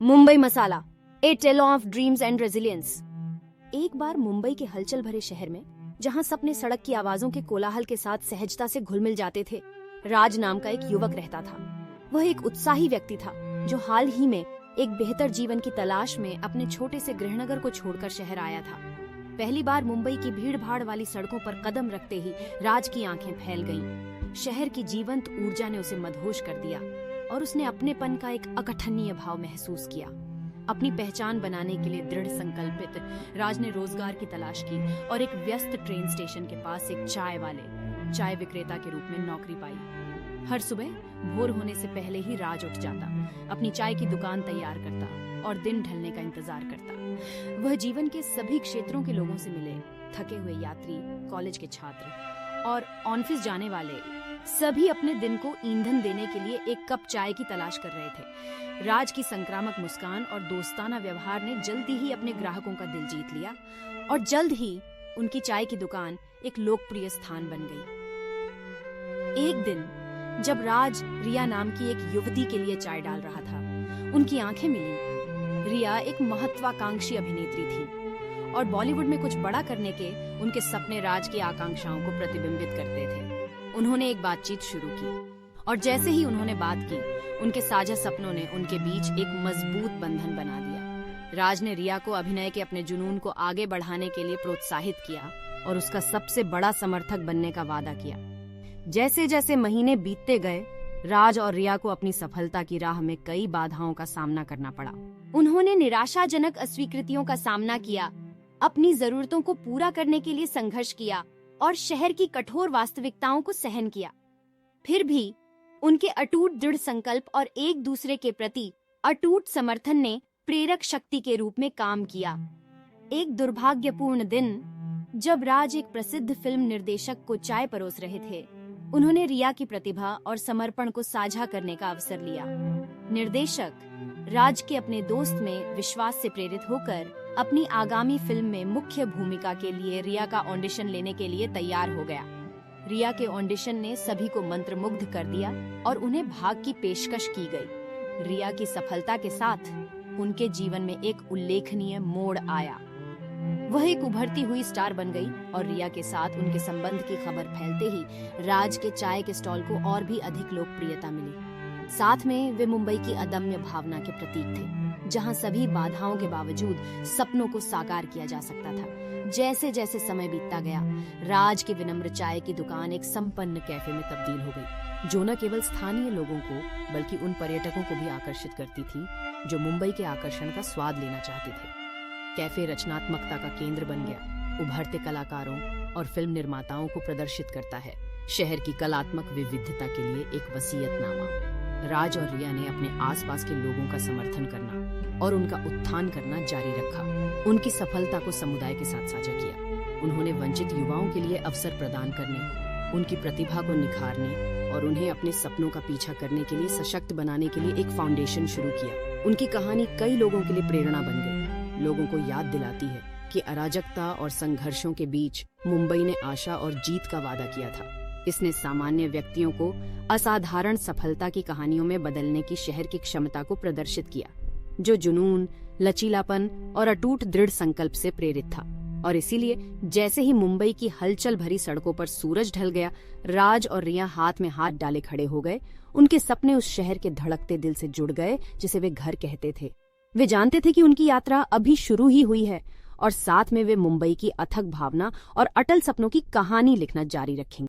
Mumbai masala, a tale of dreams and resilience. एक बार मुंबई के हलचल भरे शहर में, जहां सपने सड़क की आवाजों के कोलाहल के साथ सहजता से घुल मिल जाते थे, राज नाम का एक युवक रहता था। वह एक उत्साही व्यक्ति था जो हाल ही में एक बेहतर जीवन की तलाश में अपने छोटे से गृहनगर को छोड़कर शहर आया था। पहली बार मुंबई की भीड़ भाड़ वाली सड़कों पर कदम रखते ही राज की आंखें फैल गईं। शहर की जीवंत ऊर्जा ने उसे मदहोश कर दिया और उसने अपनेपन का एक अकथनीय भाव महसूस किया। अपनी पहचान बनाने के लिए दृढ़ संकल्पित राज ने रोजगार की तलाश की और एक व्यस्त ट्रेन स्टेशन के पास एक चाय विक्रेता के रूप में नौकरी पाई। हर सुबह भोर होने से पहले ही राज उठ जाता, अपनी चाय की दुकान तैयार करता और दिन ढलने का इंतजार करता। वह जीवन के सभी क्षेत्रों के लोगों से मिले, थके हुए यात्री, कॉलेज के छात्र और ऑफिस जाने वाले सभी अपने दिन को ईंधन देने के लिए एक कप चाय की तलाश कर रहे थे। राज की संक्रामक मुस्कान और दोस्ताना व्यवहार ने जल्दी ही अपने ग्राहकों का दिल जीत लिया और जल्द ही उनकी चाय की दुकान एक लोकप्रिय स्थान बन गई। एक दिन जब राज रिया नाम की एक युवती के लिए चाय डाल रहा था, उनकी आंखें मिली। रिया एक महत्वाकांक्षी अभिनेत्री थी और बॉलीवुड में कुछ बड़ा करने के उनके सपने राज की आकांक्षाओं को प्रतिबिंबित करते थे। उन्होंने एक बातचीत शुरू की और जैसे ही उन्होंने बात की, उनके साझा सपनों ने उनके बीच एक मजबूत बंधन बना दिया। राज ने रिया को अभिनय के अपने जुनून को आगे बढ़ाने के लिए प्रोत्साहित किया और उसका सबसे बड़ा समर्थक बनने का वादा किया। जैसे जैसे महीने बीतते गए, राज और रिया को अपनी सफलता की राह में कई बाधाओं का सामना करना पड़ा। उन्होंने निराशाजनक अस्वीकृतियों का सामना किया, अपनी जरूरतों को पूरा करने के लिए संघर्ष किया और शहर की कठोर वास्तविकताओं को सहन किया। फिर भी उनके अटूट दृढ़ संकल्प और एक दूसरे के प्रति अटूट समर्थन ने प्रेरक शक्ति के रूप में काम किया। एक दुर्भाग्यपूर्ण दिन, जब राज एक प्रसिद्ध फिल्म निर्देशक को चाय परोस रहे थे, उन्होंने रिया की प्रतिभा और समर्पण को साझा करने का अवसर लिया। निर्देशक राज के अपने दोस्त में विश्वास से प्रेरित होकर अपनी आगामी फिल्म में मुख्य भूमिका के लिए रिया का ऑडिशन लेने के लिए तैयार हो गया। रिया के ऑडिशन ने सभी को मंत्रमुग्ध कर दिया और उन्हें भाग की पेशकश की गई। रिया की सफलता के साथ उनके जीवन में एक उल्लेखनीय मोड़ आया। वह एक उभरती हुई स्टार बन गई और रिया के साथ उनके संबंध की खबर फैलते ही राज के चाय के स्टॉल को और भी अधिक लोकप्रियता मिली। साथ में वे मुंबई की अदम्य भावना के प्रतीक थे, जहां सभी बाधाओं के बावजूद सपनों को साकार किया जा सकता था। जैसे जैसे समय बीतता गया, राज की विनम्र चाय की दुकान एक संपन्न कैफे में तब्दील हो गई, जो न केवल स्थानीय लोगों को बल्कि उन पर्यटकों को भी आकर्षित करती थी जो मुंबई के आकर्षण का स्वाद लेना चाहते थे। कैफे रचनात्मकता का केंद्र बन गया, उभरते कलाकारों और फिल्म निर्माताओं को प्रदर्शित करता है। शहर की कलात्मक विविधता के लिए एक वसीयतनामा। राज और रिया ने अपने आसपास के लोगों का समर्थन करना और उनका उत्थान करना जारी रखा। उनकी सफलता को समुदाय के साथ साझा किया। उन्होंने वंचित युवाओं के लिए अवसर प्रदान करने, उनकी प्रतिभा को निखारने और उन्हें अपने सपनों का पीछा करने के लिए सशक्त बनाने के लिए एक फाउंडेशन शुरू किया। उनकी कहानी कई लोगों के लिए प्रेरणा बन गई, लोगों को याद दिलाती है कि अराजकता और संघर्षों के बीच मुंबई ने आशा और जीत का वादा किया था। इसने सामान्य व्यक्तियों को असाधारण सफलता की कहानियों में बदलने की शहर की क्षमता को प्रदर्शित किया, जो जुनून, लचीलापन और अटूट दृढ़ संकल्प से प्रेरित था। और इसीलिए जैसे ही मुंबई की हलचल भरी सड़कों पर सूरज ढल गया, राज और रिया हाथ में हाथ डाले खड़े हो गए। उनके सपने उस शहर के धड़कते दिल से जुड़ गए जिसे वे घर कहते थे। वे जानते थे कि उनकी यात्रा अभी शुरू ही हुई है और साथ में वे मुंबई की अथक भावना और अटल सपनों की कहानी लिखना जारी रखेंगे।